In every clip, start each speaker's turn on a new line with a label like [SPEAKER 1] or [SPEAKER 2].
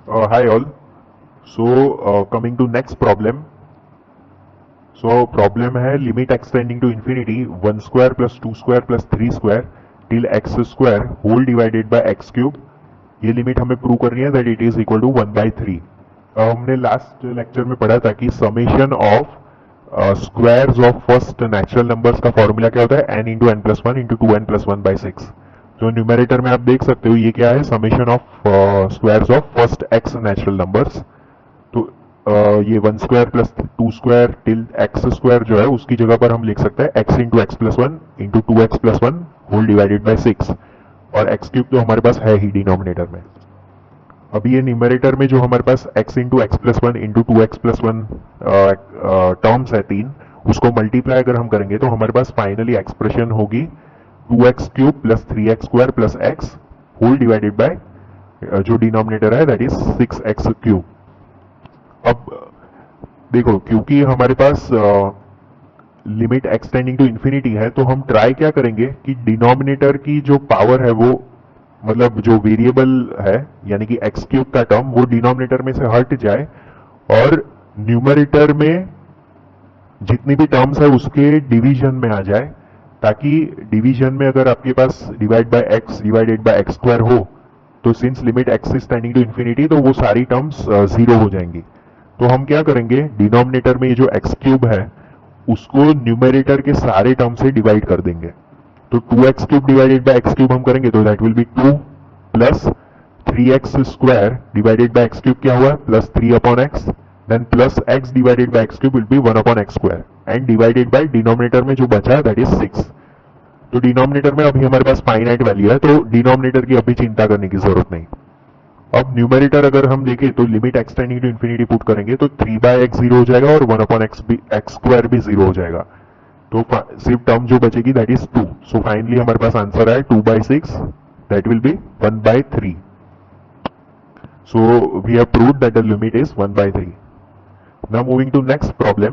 [SPEAKER 1] Hi all. Coming to next problem. Problem है limit extending to infinity 1 square plus 2 square plus 3 square till x square whole divided by x cube. ये limit हमें prove करनी है that it is equal to 1/3. हमने last lecture में पढ़ा था कि summation of squares of first natural numbers का फॉर्मूला क्या होता है, n into N plus one into 2n plus 1/6. जो न्यूमेरेटर में आप देख सकते हो ये क्या है, summation of squares of first x natural numbers. तो ये 1 square plus 2 square till x square जो है उसकी जगह पर हम लिख सकते हैं x into X plus one into 2x plus one whole divided by 6. और x क्यूब तो हमारे पास है ही डिनोमिनेटर में. अभी ये न्यूमेरेटर में जो हमारे पास x into X plus one into 2x plus one terms है तीन, उसको मल्टीप्लाई अगर हम करेंगे तो हमारे पास फाइनली एक्सप्रेशन होगी 2x cube plus 3x square plus x whole divided by जो डिनोमिनेटर है दैट इज 6x क्यूब. अब देखो क्योंकि हमारे पास लिमिट एक्सटेंडिंग टू इंफिनिटी है तो हम ट्राई क्या करेंगे कि डिनोमिनेटर की जो पावर है वो मतलब जो वेरिएबल है यानी कि एक्स क्यूब का टर्म वो डिनोमिनेटर में से हट जाए और न्यूमरेटर में जितनी भी टर्म्स है उसके डिवीजन में आ जाए, ताकि डिवीजन में अगर आपके पास divide by X divided by X square हो तो since limit X is tending to infinity तो वो सारी टर्म्स जीरो हो जाएंगी. तो हम क्या करेंगे, डिनोमिनेटर में ये जो एक्स क्यूब है उसको न्यूमेरेटर के सारे टर्म से डिवाइड कर देंगे. तो 2x cube divided by x cube हम करेंगे तो that will be 2 plus 3x square divided by x cube क्या हुआ plus 3 upon x, then plus x divided by x cube will be 1 upon x square and divided by denominator में जो बचा that is 6. तो denominator में अभी हमारे पास finite value है तो डिनोमिनेटर की अभी चिंता करने की जरूरत नहीं. अब न्यूमेरेटर अगर हम देखें तो limit extending to infinity put करेंगे तो 3/x जीरो हो जाएगा और 1 अपॉन एक्स स्क्वायर भी जीरो हो जाएगा. तो सिर्फ टर्म जो बचेगी दैट इज 2. सो फाइनली हमारे पास आंसर है 2/6 that will be 1/3. So we have proved that the limit is 1/3. Now moving to next problem.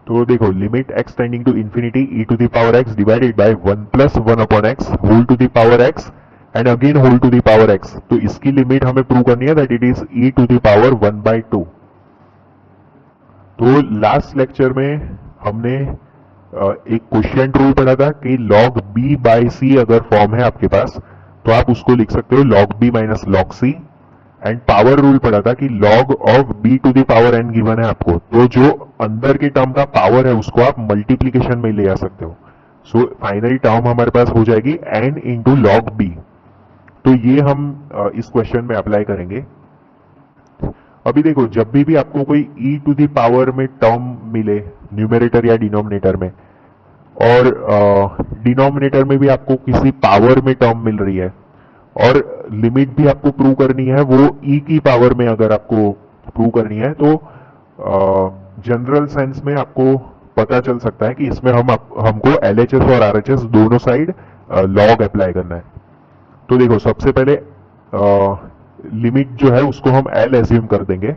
[SPEAKER 1] तो देखो limit extending to infinity e to the power x divided by 1 plus 1 upon x whole to the power x and again whole to the power x. तो इसकी limit हमें prove करनी है that it is e to the power 1/2. तो last lecture में हमने एक question rule पढ़ा था कि log b बाई c अगर फॉर्म है आपके पास तो आप उसको लिख सकते हो log b minus log c. And power rule पढ़ा था कि log of b to the power n given है आपको, तो जो अंदर के टर्म का पावर है उसको आप मल्टीप्लीकेशन में ले आ सकते हो. सो फाइनली टर्म हमारे पास हो जाएगी n इंटू log b. तो ये हम इस क्वेश्चन में अप्लाई करेंगे. अभी देखो जब भी आपको कोई e टू द पावर में टर्म मिले न्यूमेरेटर या डिनोमिनेटर में और डिनोमिनेटर में भी आपको किसी पावर में टर्म मिल रही है और लिमिट भी आपको प्रूव करनी है वो e की पावर में अगर आपको प्रूव करनी है तो जनरल सेंस में आपको पता चल सकता है कि इसमें हमको LHS और RHS दोनों साइड लॉग अप्लाई करना है. तो देखो सबसे पहले लिमिट जो है उसको हम L एज्यूम कर देंगे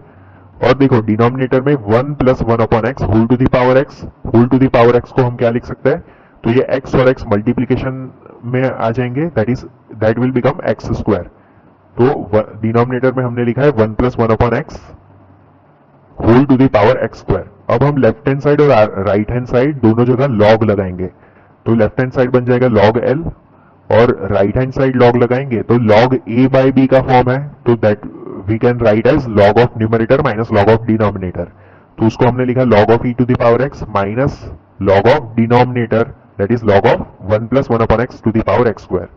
[SPEAKER 1] और देखो डिनोमिनेटर में 1 plus 1 upon x whole to the power x. Whole to the power x को हम क्या लिख सकते हैं, तो ये x और x मल्टीप्लीकेशन में आ जाएंगे that will become x square. तो डिनोमिनेटर में हमने लिखा है 1 plus 1 upon x whole to the power x square. अब हम लेफ्ट हैंड साइड और राइट हैंड साइड दोनों जगह लॉग लगाएंगे. तो लेफ्ट हैंड साइड बन जाएगा log L और राइट हैंड साइड log लगाएंगे तो log a बाई b का फॉर्म है तो that we can write as log of numerator minus log of denominator. तो उसको हमने लिखा log of e to the power x minus log of denominator that is log of 1 plus 1 upon x to the power x square.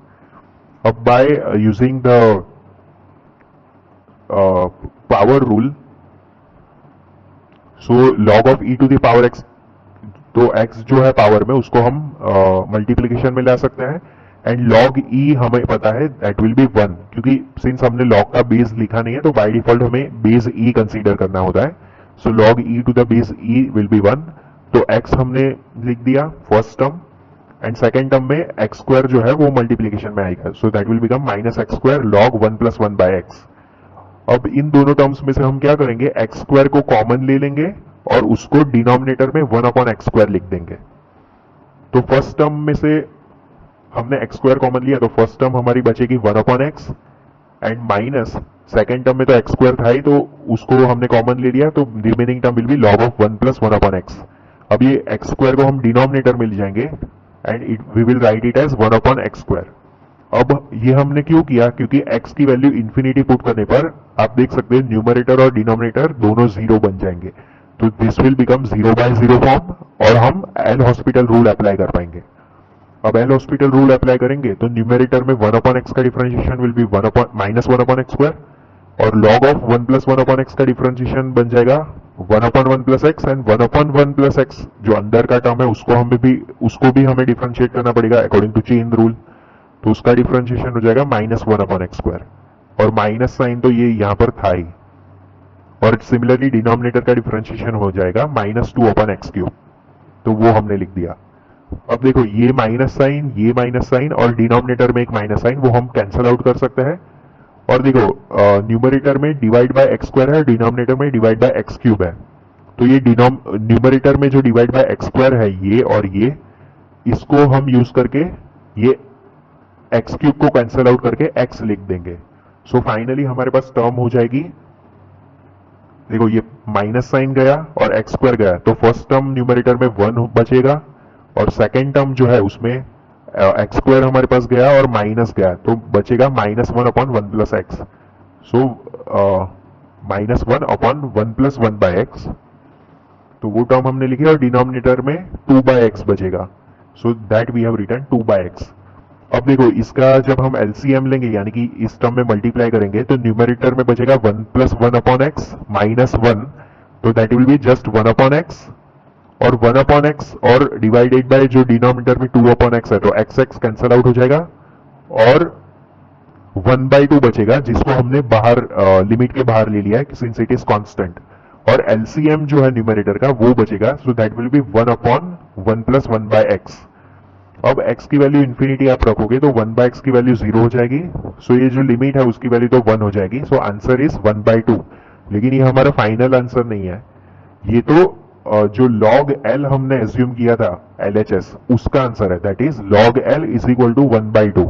[SPEAKER 1] अब by using the power rule so log of e to the power x, तो x जो है power में उसको हम multiplication में ला सकते हैं एंड log e हमें पता है दैट विल बी 1 क्योंकि सिंस हमने log का बेस लिखा नहीं है तो बाय डिफॉल्ट हमें बेस e कंसीडर करना होता है. So log e to the base e will be 1. तो x हमने लिख दिया first term and second term में एक्स स्क्वायर जो है वो मल्टीप्लीकेशन में आएगा so that will become minus x square log 1 plus 1 by x. अब इन दोनों टर्म्स में से हम क्या करेंगे, एक्स स्क्वायर को कॉमन ले लेंगे और उसको डिनोमिनेटर में 1 अपॉन एक्स स्क्वायर लिख देंगे. तो फर्स्ट टर्म में से हमने एक्स स्क्वायर कॉमन लिया तो फर्स्ट टर्म हमारी बचेगी 1 upon x and minus second term में तो एक्स स्क्वायर था ही, तो उसको हमने कॉमन ले लिया, तो remaining term will be log of 1 plus 1 upon x. अब ये एक्स स्क्वायर को हम डिनोमिनेटर में ले जाएंगे and we will write it as 1 upon x square. अब ये हमने क्यों किया, क्योंकि x की वैल्यू इंफिनिटी पुट करने पर आप देख सकते हैं न्यूमरेटर और डिनोमिनेटर दोनों जीरो बन जाएंगे, तो दिस विल बिकम 0/0 फॉर्म और हम एल हॉस्पिटल रूल अप्लाई कर पाएंगे। अब एल हॉस्पिटल रूल अप्लाई करेंगे तो न्यूमरेटर में 1 अपॉन एक्स का differentiation will be minus 1 upon x square और log of 1 plus 1 upon X का डिफरेंशिएशन बन जाएगा 1 upon 1 plus X, and 1 upon 1 plus X जो अंदर का टर्म है उसको भी हमें डिफरेंशिएट करना पड़ेगा अकॉर्डिंग टू चेन रूल, तो उसका डिफरेंशिएशन हो जाएगा माइनस 1 अपॉन एक्स स्क्वायर, और माइनस साइन तो ये यहां पर था ही, और सिमिलरली डिनोमिनेटर का डिफरेंशिएशन हो जाएगा माइनस 2 अपॉन एक्स क्यूब, तो वो हमने लिख दिया। अब देखो ये माइनस साइन और डिनोमिनेटर में एक माइनस साइन वो हम कैंसल आउट कर सकते हैं, और देखो न्यूमरेटर में डिवाइड बाय एक्स स्क्वायर है, डिनोमिनेटर में डिवाइड बाय एक्स क्यूब है, तो ये न्यूमरेटर में जो डिवाइड बाय एक्स स्क्वायर है ये और ये, इसको हम यूज करके ये एक्स क्यूब को कैंसल आउट करके एक्स लिख देंगे। सो फाइनली हमारे पास टर्म हो जाएगी, देखो ये माइनस साइन गया और एक्स स्क्वायर गया, तो फर्स्ट टर्म न्यूमरेटर में 1 बचेगा और सेकेंड टर्म जो है उसमें एक्स स्क्वायर हमारे पास गया और माइनस गया, तो बचेगा minus 1 upon 1 plus x. So minus 1 upon 1 plus 1 by x, तो वो टर्म हमने लिखी और डिनोमिनेटर में 2 बाय एक्स बचेगा, so that we have written 2 by x. अब देखो इसका जब हम एलसीएम लेंगे यानी कि इस टर्म में मल्टीप्लाई करेंगे तो न्यूमरेटर में बचेगा 1 प्लस 1 अपॉन एक्स माइनस 1, तो that will be just 1 upon x, और 1 अपॉन एक्स और डिवाइडेड बाय जो डिनोमिनेटर में 2 अपॉन एक्स है, तो एक्स एक्स कैंसल आउट हो जाएगा और 1/2 बचेगा जिसको हमने बाहर लिमिट के बाहर ले लिया है सिंस इट इज कांस्टेंट, और एलसीएम जो है न्यूमरेटर का वो बचेगा, so that will be 1 upon 1 plus 1 by x. अब x की वैल्यू इंफिनिटी आप रखोगे तो 1/x की वैल्यू 0 हो जाएगी, सो ये जो लिमिट है उसकी वैल्यू तो 1 हो जाएगी, सो आंसर इज 1/2। लेकिन ये हमारा फाइनल आंसर नहीं है, ये तो जो log l हमने एज्यूम किया था LHS उसका आंसर है, that is log l is equal to 1/2।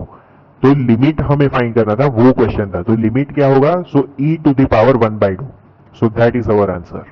[SPEAKER 1] तो लिमिट हमें फाइंड करना था, वो क्वेश्चन था, तो लिमिट क्या होगा, so e to the power 1/2, so that is our answer.